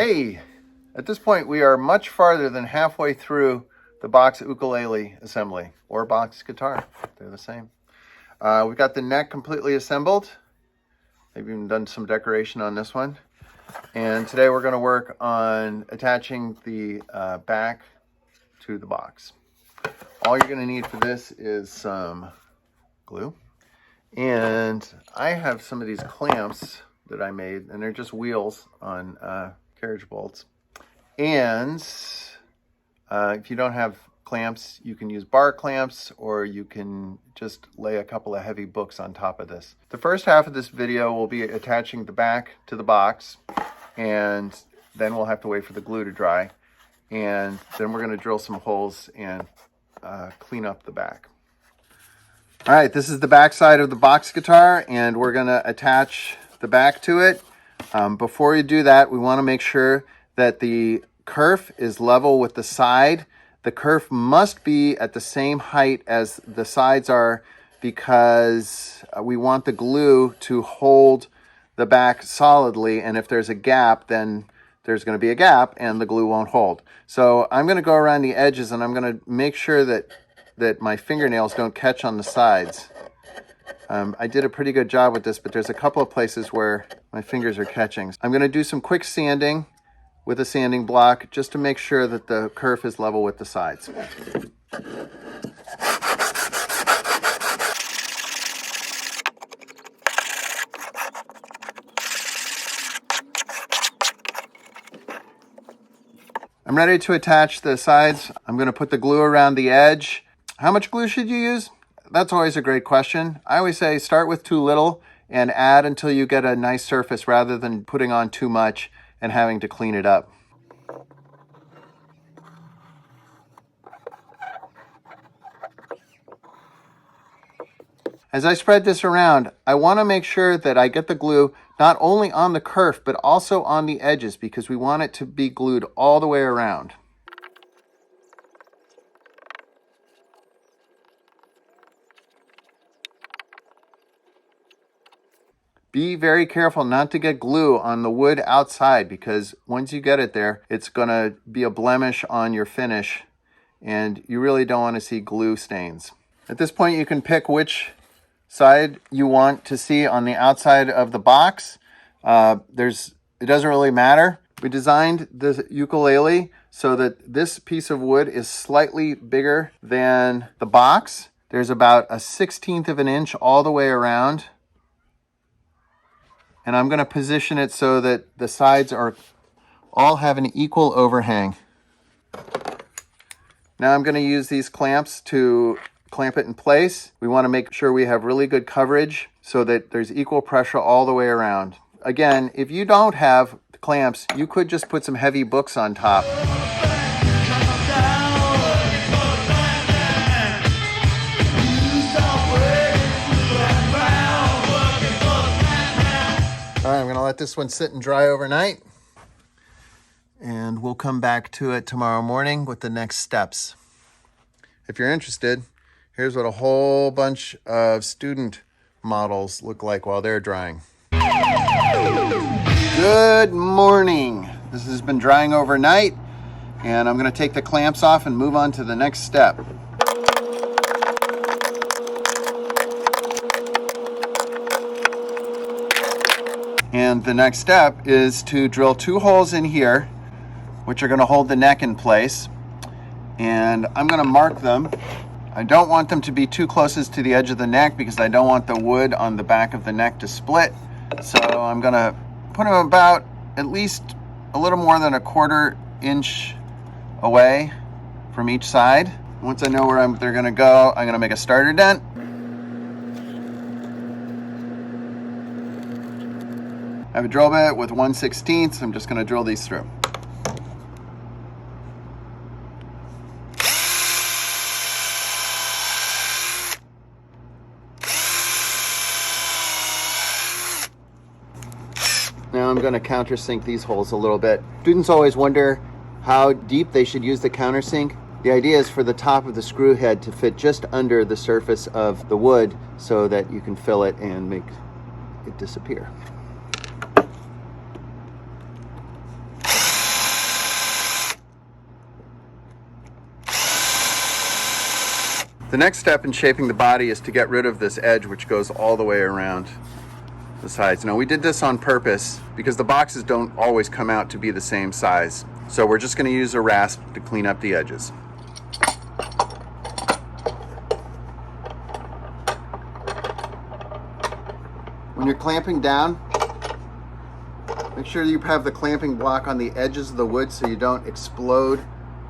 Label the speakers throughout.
Speaker 1: Hey, at this point we are much farther than halfway through the Box Ukulele assembly, or Box guitar. They're the same. We've got the neck completely assembled. They've even done some decoration on this one. And today we're going to work on attaching the back to the box. All you're going to need for this is some glue. And I have some of these clamps that I made, and they're just wheels on carriage bolts. And if you don't have clamps, you can use bar clamps, or you can just lay a couple of heavy books on top of this. The first half of this video will be attaching the back to the box, and then we'll have to wait for the glue to dry. And then we're going to drill some holes and clean up the back. All right, this is the back side of the box guitar, and we're going to attach the back to it. Before you do that, we want to make sure that the kerf is level with the side. The kerf must be at the same height as the sides are, because we want the glue to hold the back solidly, and if there's a gap, then there's going to be a gap and the glue won't hold. So I'm going to go around the edges, and I'm going to make sure that my fingernails don't catch on the sides. I did a pretty good job with this, but there's a couple of places where my fingers are catching. I'm going to do some quick sanding with a sanding block just to make sure that the kerf is level with the sides. I'm ready to attach the sides. I'm going to put the glue around the edge. How much glue should you use? That's always a great question. I always say start with too little and add until you get a nice surface, rather than putting on too much and having to clean it up. As I spread this around, I want to make sure that I get the glue not only on the kerf, but also on the edges, because we want it to be glued all the way around. Be very careful not to get glue on the wood outside, because once you get it there, it's going to be a blemish on your finish, and you really don't want to see glue stains. At this point, you can pick which side you want to see on the outside of the box. It doesn't really matter. We designed the ukulele so that this piece of wood is slightly bigger than the box. There's about a 1/16 of an inch all the way around. And I'm going to position it so that the sides all have an equal overhang. Now I'm going to use these clamps to clamp it in place. We want to make sure we have really good coverage so that there's equal pressure all the way around. Again, if you don't have clamps, you could just put some heavy books on top. All right, I'm going to let this one sit and dry overnight, and we'll come back to it tomorrow morning with the next steps. If you're interested, here's what a whole bunch of student models look like while they're drying. Good morning. This has been drying overnight, and I'm going to take the clamps off and move on to the next step. And the next step is to drill 2 holes in here, which are going to hold the neck in place. And I'm going to mark them. I don't want them to be too close to the edge of the neck, because I don't want the wood on the back of the neck to split. So I'm going to put them about at least a little more than 1/4 inch away from each side. Once I know where they're going to go, I'm going to make a starter dent. I have a drill bit with 1/16. I'm just going to drill these through. Now I'm going to countersink these holes a little bit. Students always wonder how deep they should use the countersink. The idea is for the top of the screw head to fit just under the surface of the wood, so that you can fill it and make it disappear. The next step in shaping the body is to get rid of this edge which goes all the way around the sides. Now we did this on purpose because the boxes don't always come out to be the same size. So we're just going to use a rasp to clean up the edges. When you're clamping down, make sure you have the clamping block on the edges of the wood so you don't explode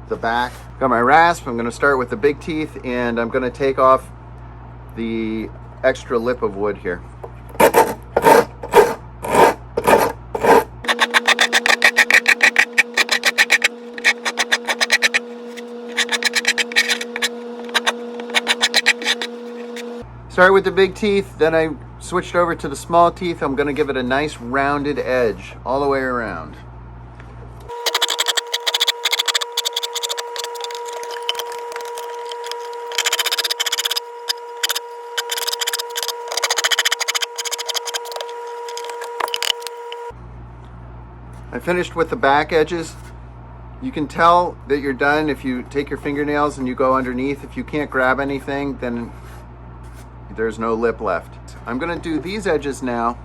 Speaker 1: the back. Got my rasp. I'm going to start with the big teeth and I'm going to take off the extra lip of wood here. Start with the big teeth, then I switched over to the small teeth. I'm going to give it a nice rounded edge all the way around. I finished with the back edges. You can tell that you're done if you take your fingernails and you go underneath. If you can't grab anything, then there's no lip left. I'm going to do these edges now.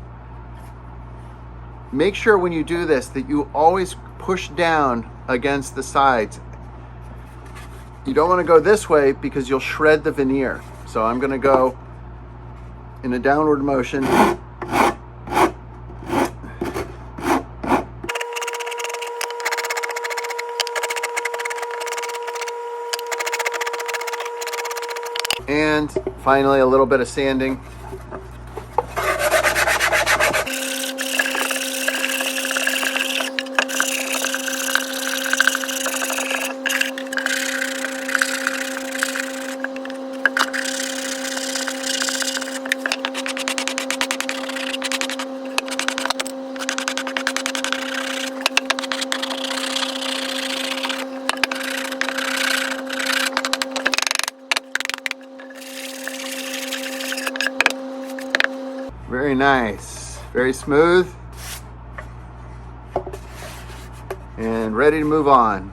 Speaker 1: Make sure when you do this that you always push down against the sides. You don't want to go this way because you'll shred the veneer. So I'm going to go in a downward motion. And finally, a little bit of sanding. Very nice, very smooth, and ready to move on.